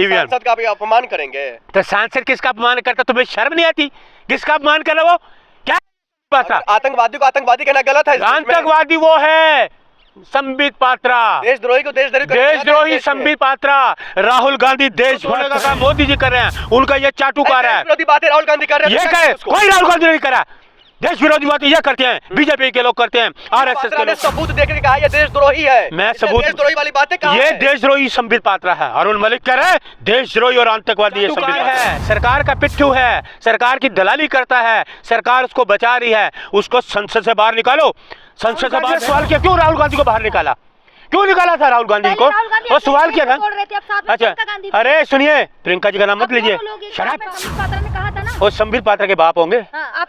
EVM. सांसद का भी अपमान करेंगे तो सांसद किसका अपमान करता? तुम्हें शर्म नहीं आती? किसका अपमान कर रहे हो? क्या बात है? आतंकवादी को आतंकवादी कहना गलत है। आतंकवादी वो है संबित पात्रा, देशद्रोही को देशद्रोही संबित पात्रा। राहुल गांधी देश होने का काम मोदी जी कर रहे हैं, उनका ये चाटुकार है। विरोधी बातें राहुल गांधी कर रहे हैं, ये करे कोई राहुल गांधी नहीं करा। देश विरोधी बातें ये करते हैं, बीजेपी के लोग करते हैं, आरएसएस के लोग। सबूत देकर कहा ये देशद्रोही है। मैं सबूत, देशद्रोही वाली बातें कहा ये देशद्रोही संबित पात्रा है। अरुण मलिक कह रहे हैं देशद्रोही और आतंकवादी ये संबित है। सरकार का पिट्ठू है, सरकार की दलाली करता है, सरकार उसको बचा रही है, उसको संसद से बाहर निकालो। संसद से बाहर सवाल किया, क्यों राहुल गांधी को बाहर निकाला? क्यों निकाला था राहुल गांधी को? वो सवाल किया था। अच्छा, अरे सुनिए, प्रियंका जी का नाम मत लीजिए। वो संबित पात्रा के बाप होंगे,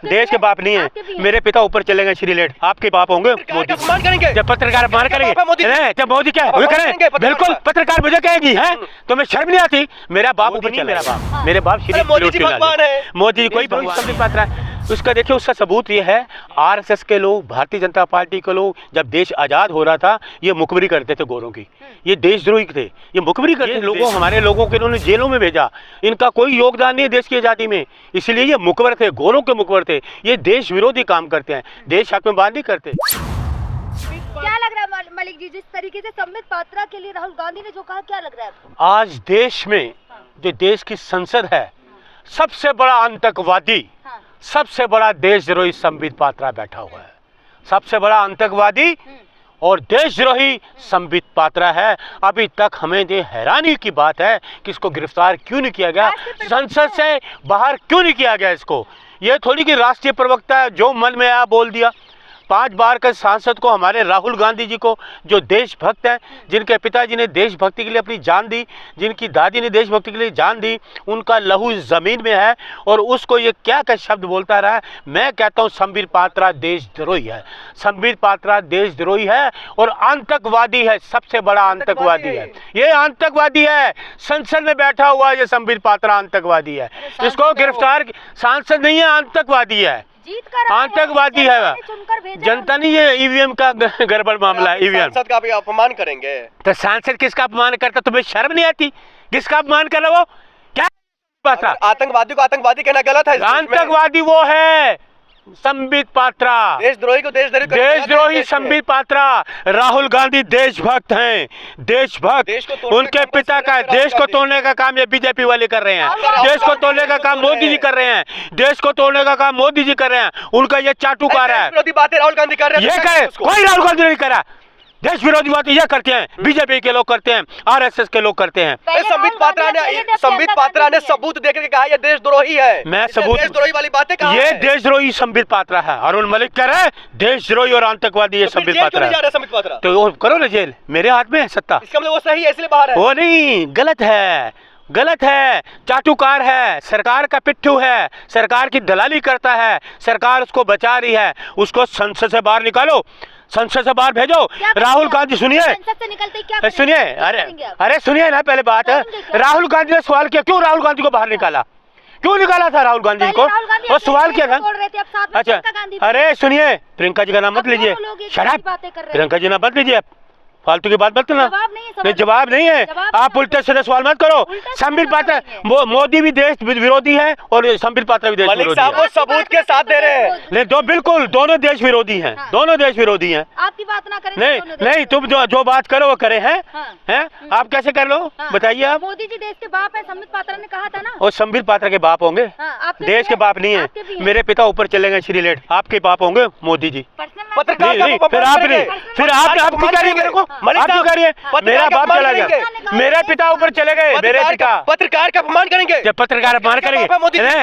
देश के बाप नहीं है। मेरे पिता ऊपर चले गए श्री लेट, आपके बाप होंगे मोदी। जब पत्रकार अपमान करेंगे, जब मोदी क्या करें? बिल्कुल पत्रकार मुझे कहेगी है, तुम्हें शर्म नहीं आती? मेरा बाप ऊपर नहीं, मेरा बाप, मेरे बाप श्री मोदी जी कोई संबित पात्रा है। उसका देखिए, उसका सबूत ये है, आरएसएस के लोग, भारतीय जनता पार्टी के लोग जब देश आजाद हो रहा था ये मुखबिरी करते थे गोरों की, ये देशद्रोही थे, ये मुखबिरी करते थे लोगों, हमारे लोगों को इन्होंने जेलों में भेजा। इनका कोई योगदान नहीं है देश की आजादी में, इसलिए ये मुखबर थे, गोरों के मुखबर थे। ये देश विरोधी काम करते हैं, देश हक में बात नहीं करते। क्या लग रहा है मलिक जी, जिस तरीके से संबित पात्रा के लिए राहुल गांधी ने जो कहा, क्या लग रहा है आपको? आज देश में जो देश की संसद है, सबसे बड़ा आतंकवादी, सबसे बड़ा देशद्रोही संबित पात्रा बैठा हुआ है। सबसे बड़ा आतंकवादी और देशद्रोही संबित पात्रा है। अभी तक हमें ये हैरानी की बात है कि इसको गिरफ्तार क्यों नहीं किया गया, संसद से बाहर क्यों नहीं किया गया इसको। ये थोड़ी कि राष्ट्रीय प्रवक्ता है, जो मन में आया बोल दिया। 5 बार के सांसद को, हमारे राहुल गांधी जी को, जो देशभक्त हैं, जिनके पिताजी ने देशभक्ति के लिए अपनी जान दी, जिनकी दादी ने देशभक्ति के लिए जान दी, उनका लहू जमीन में है, और उसको ये क्या क्या शब्द बोलता रहा है। मैं कहता हूँ संबित पात्रा देशद्रोही है, संबित पात्रा देशद्रोही है और आतंकवादी है, सबसे बड़ा आतंकवादी है। ये आतंकवादी है, संसद में बैठा हुआ ये संबित पात्रा आतंकवादी है। इसको गिरफ्तार, सांसद नहीं है, आतंकवादी है, आतंकवादी है। जनता नहीं, ये ईवीएम का गड़बड़ मामला है। ईवीएम सांसद का भी अपमान करेंगे। तो सांसद किसका अपमान करता? तुम्हें शर्म नहीं आती? किसका अपमान कर रहे हो? क्या बात है? आतंकवादी को आतंकवादी कहना गलत है। आतंकवादी वो है संबित पात्रा, देशद्रोही को देशद्रोही संबित पात्रा। राहुल गांधी देशभक्त हैं, देशभक्त। उनके पिता का देश को तोड़ने का काम ये बीजेपी वाले कर रहे हैं, देश को तोड़ने का काम मोदी जी कर रहे हैं, देश को तोड़ने का काम मोदी जी कर रहे हैं। उनका ये चाटुकार है। विरोधी बातें राहुल गांधी कर रहे हैं, ये करे कोई राहुल गांधी नहीं करा। देश विरोधी बातें ये करते हैं, बीजेपी के लोग करते हैं, आरएसएस के लोग करते हैं। संबित पात्रा ने सबूत देकर कहा ये देशद्रोही है। मैं सबूत, देशद्रोही वाली बातें कहा ये देशद्रोही संबित पात्रा है। अरुण मलिक कह रहे हैं देशद्रोही और आतंकवादी ये संबित पात्रा है। तो वो करो ना जेल, मेरे हाथ में है सत्ता। इसका मतलब वो सही है इसलिए बाहर है। वो नहीं, गलत है, गलत है, चाटुकार है, सरकार का पिट्ठू है, सरकार की दलाली करता है, सरकार उसको बचा रही है, उसको संसद से बाहर निकालो, संसद से बाहर भेजो। राहुल गांधी सुनिए, सुनिए, अरे सुनिए ना, पहले बात है, राहुल गांधी ने सवाल किया, क्यों राहुल गांधी को बाहर निकाला? क्यों निकाला था राहुल गांधी को? वो सवाल किया था। अच्छा, अरे सुनिए, प्रियंका जी का नाम मत लीजिए। शराब, प्रियंका जी नाम मत लीजिए, फालतू की बात मत करना। जवाब नहीं है, आप उल्टे सीधे सवाल मत करो। संबित पात्रा, मोदी भी देश विरोधी है और संबित पात्रा भी देश विरोधी है। वो सबूत के साथ दे रहे हैं। नहीं, दो बिल्कुल दोनों देश विरोधी हैं, दोनों देश विरोधी हैं। आपकी बात ना करें। नहीं, तुम जो बात करो वो करे हैं, हैं? आप कैसे कर लो, बताइए आप। मोदी जी देश के बाप है, संबित पात्रा ने कहा था ना। और संबित पात्रा के बाप होंगे, देश के बाप नहीं है। मेरे पिता ऊपर चले गए श्री लेट, आपके बाप होंगे मोदी जी। फिर आप क्यों कह रही है मेरे को? आप क्यों कह रही है? मेरा बाप चला गया, मेरे पिता ऊपर चले गए, मेरे पिता। पत्रकार का अपमान करेंगे। जब पत्रकार अपमान करेंगे,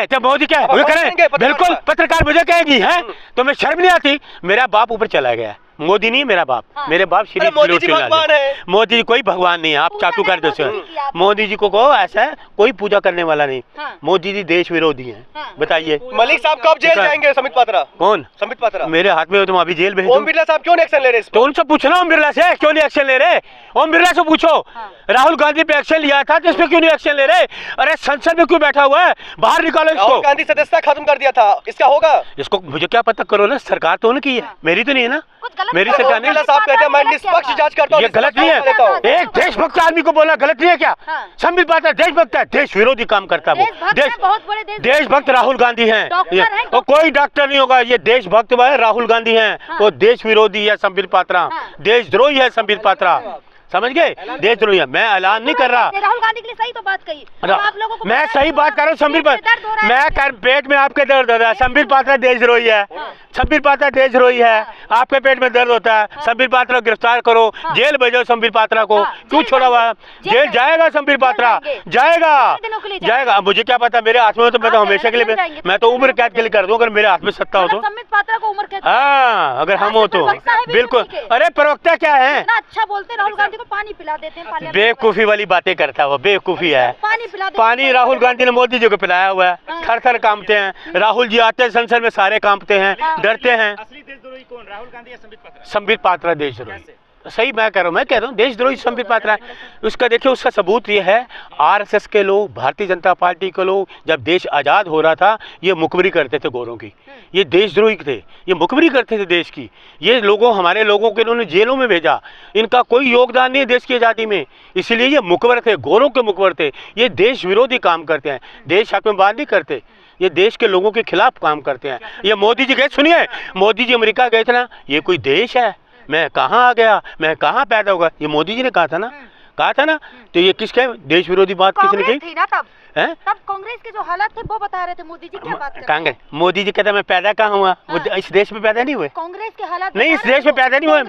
जब मोदी क्या करें? बिल्कुल पत्रकार मुझे कहेगी है, तुम्हें शर्म नहीं आती? मेरा बाप ऊपर चला गया, मोदी नहीं, मेरा बाप। मेरे बाप श्री मोदी जी भगवान है। मोदी जी कोई भगवान नहीं है, आप चाटुकार जैसे। मोदी जी को कहो ऐसा है, कोई पूजा करने वाला नहीं। मोदी जी देश विरोधी हैं। बताइए मलिक साहब कब जेल जाएंगे? संबित पात्रा कौन? संबित पात्रा मेरे हाथ में हो, तुम अभी जेल भेज दो। ओम बिरला साहब क्यों नहीं एक्शन ले रहे? तो उनसे पूछना, ओम बिरला से क्यों नहीं एक्शन ले रहे? ओम बिरला से पूछो, राहुल गांधी पे एक्शन लिया था तो इस पे क्यों नहीं एक्शन ले रहे? अरे संसद में क्यों बैठा हुआ है, बाहर निकालो इसको। राहुल गांधी सदस्यता खत्म कर दिया था, इसका होगा? इसको मुझे क्या पता, करो ना, सरकार तो उनकी है, मेरी तो नहीं है ना। मेरी सरकार ने बिरला साहब कहते हैं मैं निष्पक्ष जांच करता हूँ, ये गलत नहीं लेता हूँ। है। एक देशभक्त आदमी को बोलना गलत नहीं है क्या? हाँ। संबित पात्रा देशभक्त है, देश विरोधी काम करता है वो। बहुत बड़े देशभक्त राहुल गांधी हैं। डॉक्टर हैं, वो कोई डॉक्टर नहीं होगा, ये देशभक्त भाई राहुल गांधी हैं। हाँ। वो देश विरोधी है संबित पात्रा, हाँ। देशद्रोही है संबित पात्रा, समझ गए? देशद्रोही है। मैं ऐलान नहीं कर रहा, राहुल गांधी के लिए सही तो बात कही। आप लोगों को मैं सही बात कर रहा हूँ। संबित पात्रा, मैं पेट में आपके दर्द हो रहा है, संबित पात्रा देशद्रोही है, संबित पात्रा देशद्रोही है। आपके पेट में दर्द होता है, संबित पात्रा को गिरफ्तार करो, जेल भेजो संबित पात्रा को। क्यों छोड़ा हुआ? जेल जाएगा संबित पात्रा, जाएगा। मुझे क्या पता, मेरे हाथ में तो मैं तो हमेशा के लिए, मैं तो उम्र कैद के लिए कर दूं अगर मेरे हाथ में सत्ता हो तो। संबित पात्रा को उम्र कैद? हाँ, अगर हम हो तो बिल्कुल। अरे प्रवक्ता क्या है, अच्छा बोलते, राहुल गांधी को पानी पिला देते हैं। बेवकूफी वाली बातें करता है वो, बेवकूफी है। पानी पिला देते, पानी राहुल गांधी ने मोदी जी को पिलाया हुआ है। थर थर कांपते हैं, राहुल जी आते हैं संसद में सारे कांपते हैं, डरते हैं। असली देशद्रोही कौन, राहुल गांधी या संबित पात्रा? संबित पात्रा देशद्रोही। सही मैं कह रहा हूँ देशद्रोही संबित पात्रा है। उसका देखिए, उसका सबूत ये है, आरएसएस के लोग, भारतीय जनता पार्टी के लोग जब देश आज़ाद हो रहा था ये मुखबिरी करते थे गोरों की, ये देशद्रोही थे, ये मुखबिरी करते थे देश की। ये लोगों, हमारे लोगों को इन्होंने जेलों में भेजा, इनका कोई योगदान नहीं है देश की आज़ादी में, इसलिए ये मुखबर थे, गोरों के मुखबर थे। ये देश विरोधी काम करते हैं, देश हक में बात नहीं करते, ये देश के लोगों के खिलाफ काम करते हैं। ये मोदी जी गए, सुनिए, मोदी जी अमेरिका गए थे ना, ये कोई देश है? मैं कहाँ आ गया, मैं कहाँ पैदा होगा, ये मोदी जी ने कहा था ना। तो ये किसके देश विरोधी बात किसने की? तब कांग्रेस के जो हालात थे वो बता रहे थे, मोदी जी क्या बात कर रहे थे? कांग्रेस, मोदी जी कहता मैं पैदा कहाँ हुआ, वो इस देश में पैदा नहीं हुए। कांग्रेस के हालात नहीं, इस देश में पैदा नहीं हुए।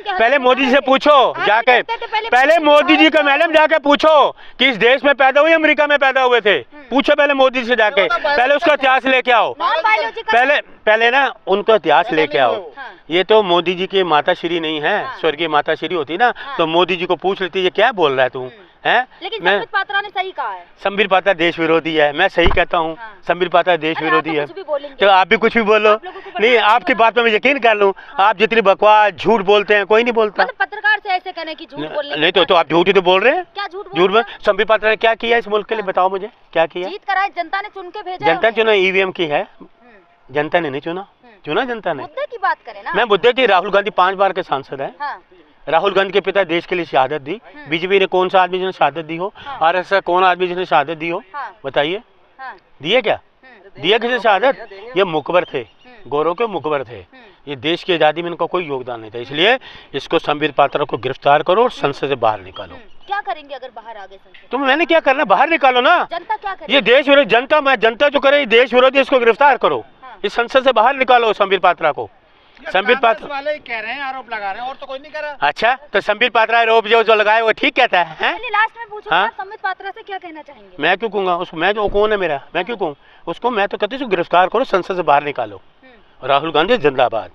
पहले मोदी जी से पूछो जाके, पहले मोदी जी को मैडम जाके पूछो कि इस देश में पैदा हुए, अमेरिका में पैदा हुए थे, पूछो पहले मोदी जी से जाके, पहले उसका इतिहास लेके आओ, पहले ना उनका इतिहास लेके आओ। ये तो मोदी जी की माता श्री नहीं है, स्वर्गीय माता श्री होती ना तो मोदी जी को पूछ लेती है क्या बोल रहा है तू, है? लेकिन संबित पात्रा ने सही कहा है, संबित पात्रा देश विरोधी है। मैं सही कहता हूँ, संबित पात्रा देश विरोधी है। तो आप भी कुछ भी बोलो, नहीं आपकी बात में मैं यकीन कर लूँ। आप जितनी बकवास झूठ बोलते हैं कोई नहीं बोलता। पत्रकार से ऐसे कहने की झूठ बोलने नहीं तो आप झूठ ही तो बोल रहे हैं। क्या झूठ में संबित पात्रा ने क्या किया इस मुल्क के लिए, बताओ मुझे क्या किया? जीत कराए, जनता ने चुन के भेजा। जनता चुना, ईवीएम की है, जनता ने नहीं चुना, चुना जनता ने। मुद्दे की बात करें ना, मैं मुद्दे की, राहुल गांधी 5 बार के सांसद है। राहुल गांधी के पिता देश के लिए शहादत दी। बीजेपी ने कौन सा आदमी जिसने शहादत दी हो? आरएसएस कौन आदमी जिसने शहादत दी हो? बताइए, दिए क्या? दिया किसी शहादत? ये मुखबर थे, गोरों के मुखबर थे। ये देश की आज़ादी में इनका कोई योगदान नहीं था, इसलिए इसको संबित पात्रा को गिरफ्तार करो और संसद से बाहर निकालो। क्या करेंगे अगर बाहर आ गए संसद? तो मैंने क्या करना, बाहर निकालो ना। जनता क्या करे? ये देश विरोधी जनता, मैं जनता जो करे देश विरोधी, इसको गिरफ्तार करो, इस संसद से बाहर निकालो संबित पात्रा को। संबित पात्रा वाले कह रहे हैं, आरोप लगा रहे हैं, और तो कोई नहीं कर रहा। अच्छा, तो संबित पात्रा आरोप जो लगाए वो ठीक कहता है? लास्ट में पूछूं, आप संबित पात्रा से क्या कहना चाहेंगे? मैं क्यों कहूँगा उसको, मैं जो कौन है मेरा, मैं क्यों कहूँ उसको? मैं तो कहती हूँ गिरफ्तार करो, संसद से बाहर निकालो। राहुल गांधी जिंदाबाद।